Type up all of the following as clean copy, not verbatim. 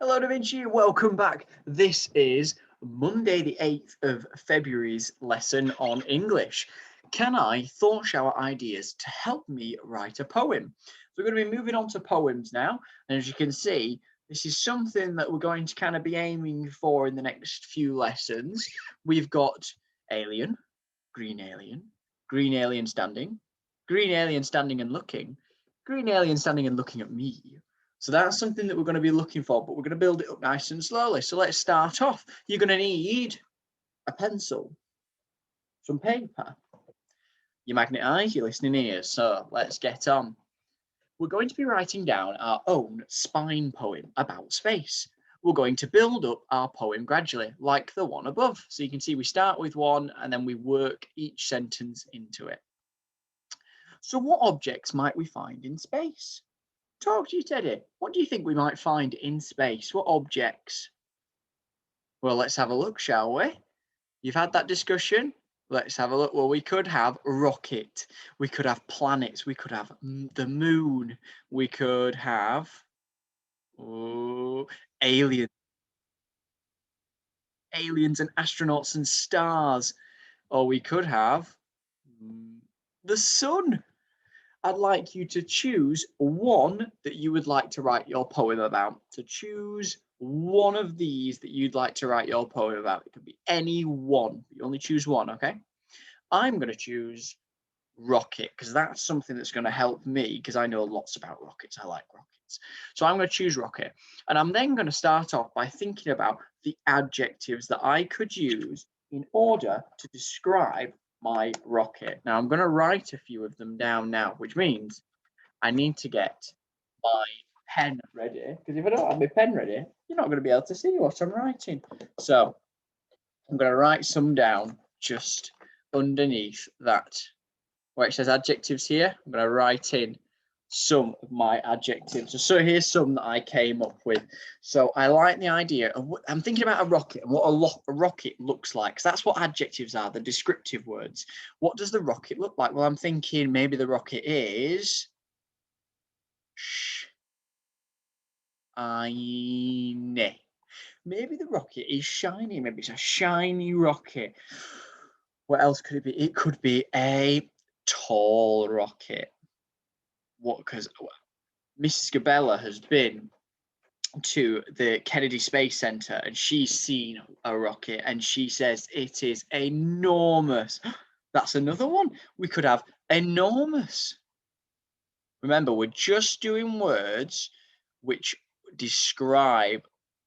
Hello, Da Vinci. Welcome back. This is Monday, the 8th of February's lesson on English. Can I thought shower ideas to help me write a poem? So we're going to be moving on to poems now. And as you can see, this is something that we're going to kind of be aiming for in the next few lessons. We've got alien, green alien, green alien standing and looking, green alien standing and looking at me. So that's something that we're going to be looking for, but we're going to build it up nice and slowly. So let's start off. You're going to need a pencil, some paper, your magnet eyes, your listening ears. So let's get on. We're going to be writing down our own spine poem about space. We're going to build up our poem gradually, like the one above. So you can see we start with one and then we work each sentence into it. So what objects might we find in space? Talk to you, Teddy. What do you think we might find in space? What objects? Well, let's have a look, shall we? You've had that discussion. Let's have a look. Well, we could have a rocket. We could have planets. We could have the moon. We could have aliens. Aliens and astronauts and stars. Or we could have the sun. I'd like you to choose one that you would like to write your poem about. So choose one of these that you'd like to write your poem about. It could be any one. You only choose one, okay? I'm going to choose rocket because that's something that's going to help me because I know lots about rockets. I like rockets. So I'm going to choose rocket. And I'm then going to start off by thinking about the adjectives that I could use in order to describe my rocket. Now I'm going to write a few of them down now, which means I need to get my pen ready, because if I don't have my pen ready, you're not going to be able to see what I'm writing. So I'm going to write some down just underneath that where it says adjectives here. I'm going to write in some of my adjectives. So here's some that I came up with. So I like the idea of, I'm thinking about a rocket and what a rocket looks like, because that's what adjectives are, the descriptive words. What does the rocket look like? Well, I'm thinking maybe the rocket is shiny. Maybe the rocket is shiny. Maybe it's a shiny rocket. What else could it be? It could be a tall rocket. What? Because Mrs. Gabella has been to the Kennedy Space Center and she's seen a rocket and she says it is enormous. That's another one. We could have enormous. Remember, we're just doing words which describe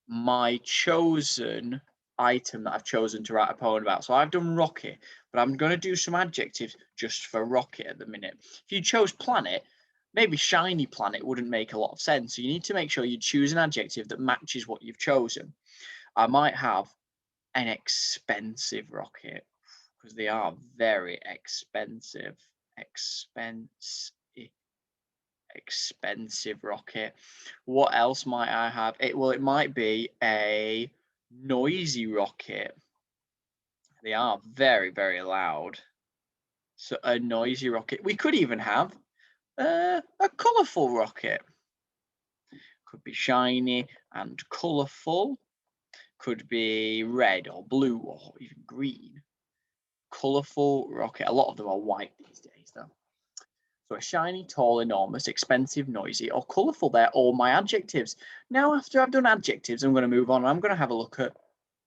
my chosen item that I've chosen to write a poem about. So I've done rocket, but I'm going to do some adjectives just for rocket at the minute. If you chose planet, maybe shiny planet wouldn't make a lot of sense. So you need to make sure you choose an adjective that matches what you've chosen. I might have an expensive rocket because they are very expensive. Expensive rocket. What else might I have? It might be a noisy rocket. They are very, very loud. So a noisy rocket. We could even have a colourful rocket. Could be shiny and colourful. Could be red or blue or even green. Colourful rocket. A lot of them are white these days, though. So a shiny, tall, enormous, expensive, noisy, or colourful. They're all my adjectives. Now, after I've done adjectives, I'm going to move on. I'm going to have a look at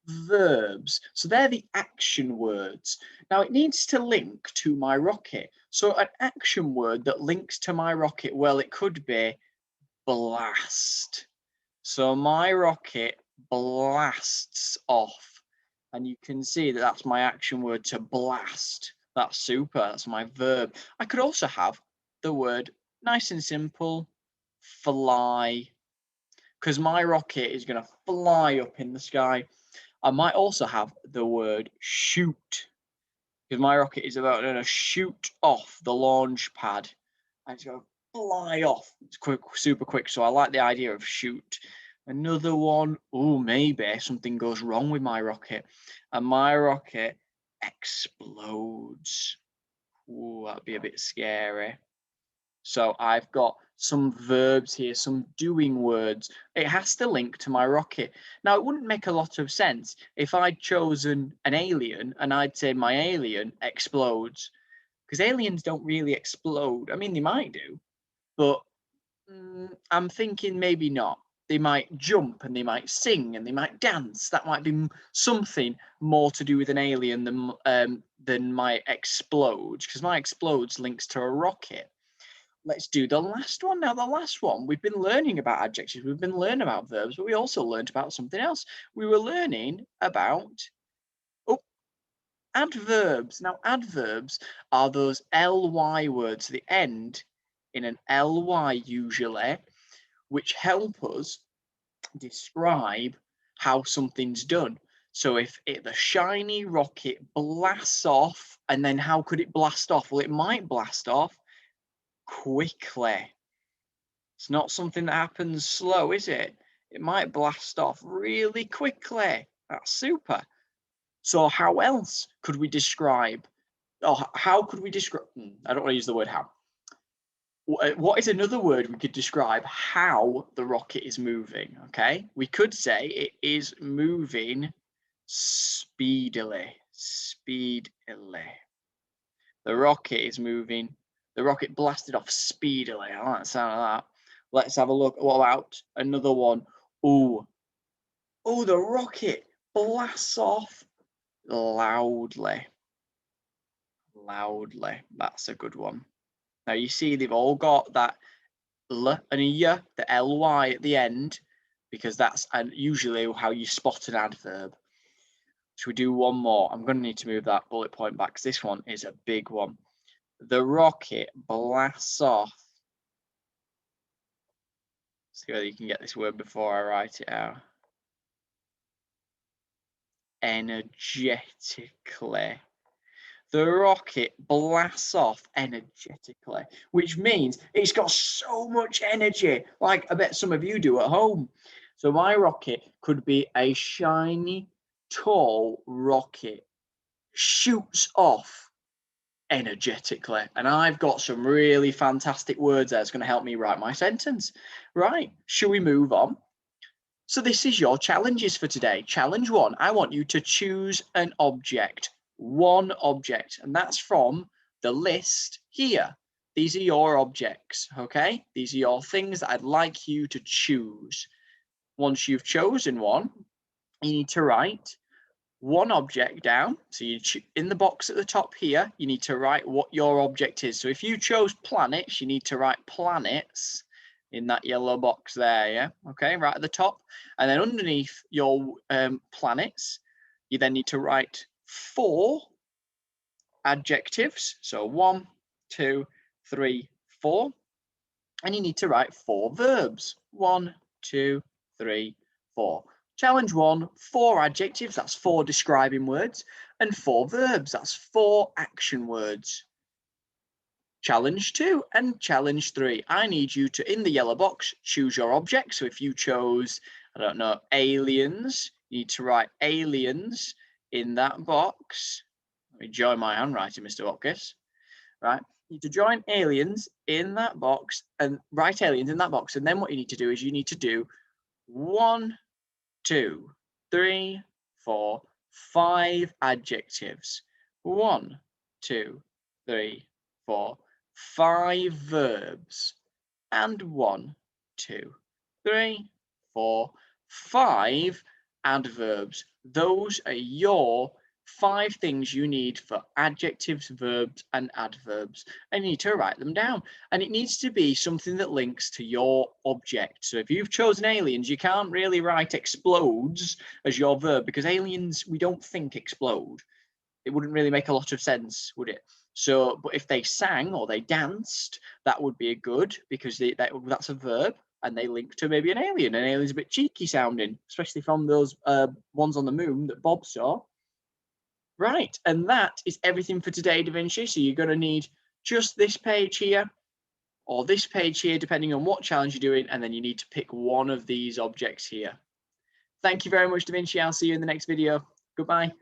verbs. So they're the action words. Now it needs to link to my rocket. So an action word that links to my rocket, well, it could be blast. So my rocket blasts off. And you can see that that's my action word, to blast. That's super. That's my verb. I could also have the word, nice and simple, fly. Because my rocket is going to fly up in the sky. I might also have the word shoot, because my rocket is about to shoot off the launch pad and it's going to fly off. It's quick, super quick. So I like the idea of shoot. Another one, maybe something goes wrong with my rocket and my rocket explodes. That'd be a bit scary. So I've got some verbs here, some doing words. It has to link to my rocket. Now, it wouldn't make a lot of sense if I'd chosen an alien and I'd say my alien explodes, because aliens don't really explode. I mean, they might do, but I'm thinking maybe not. They might jump and they might sing and they might dance. That might be something more to do with an alien than my explodes, because my explodes links to a rocket. Let's do the last one now. The last one, we've been learning about adjectives, we've been learning about verbs, but we also learned about something else. We were learning about adverbs. Now, adverbs are those ly words that end in an ly usually, which help us describe how something's done. So if the shiny rocket blasts off, and then how could it blast off? Well, it might blast off quickly. It's not something that happens slow, is it? It might blast off really quickly. That's super. So how else could we describe, or how could we describe, I don't want to use the word how. What is another word we could describe how the rocket is moving? Okay, we could say it is moving speedily. Speedily. The rocket is moving. The rocket blasted off speedily. I like the sound of that. Let's have a look. What about another one? Oh, the rocket blasts off loudly. Loudly. That's a good one. Now you see they've all got that L and a Y, the ly at the end, because that's usually how you spot an adverb. Should we do one more? I'm going to need to move that bullet point back because this one is a big one. The rocket blasts off. See whether you can get this word before I write it out. Energetically. The rocket blasts off energetically, which means it's got so much energy, like I bet some of you do at home. So my rocket could be a shiny, tall rocket, shoots off energetically. And I've got some really fantastic words there that's going to help me write my sentence. Right, shall we move on? So this is your challenges for today. Challenge 1, I want you to choose an object. One object, and that's from the list here. These are your objects, okay? These are your things that I'd like you to choose. Once you've chosen one, you need to write one object down. So you in the box at the top here, you need to write what your object is. So if you chose planets, you need to write planets in that yellow box there, yeah? Okay, right at the top. And then underneath your planets, you then need to write 4 adjectives. So 1, 2, 3, 4. And you need to write 4 verbs. 1, 2, 3, 4. Challenge 1, 4 adjectives, that's 4 describing words, and 4 verbs, that's 4 action words. Challenge 2 and challenge 3, I need you to, in the yellow box, choose your object. So if you chose, I don't know, aliens, you need to write aliens in that box. Let me join my handwriting, Mr Watkiss. Right, you need to join aliens in that box and write aliens in that box. And then what you need to do is you need to do 1, 2, 3, 4, 5 adjectives. 1, 2, 3, 4, 5 verbs. And 1, 2, 3, 4, 5 adverbs. Those are your 5 things you need for adjectives, verbs, and adverbs. And you need to write them down. And it needs to be something that links to your object. So if you've chosen aliens, you can't really write explodes as your verb, because aliens, we don't think explode. It wouldn't really make a lot of sense, would it? So, but if they sang or they danced, that would be a good, because that's a verb. And they link to maybe an alien. An alien's a bit cheeky sounding, especially from those ones on the moon that Bob saw. Right, and that is everything for today, Da Vinci. So you're going to need just this page here or this page here, depending on what challenge you're doing, and then you need to pick one of these objects here. Thank you very much, Da Vinci. I'll see you in the next video. Goodbye.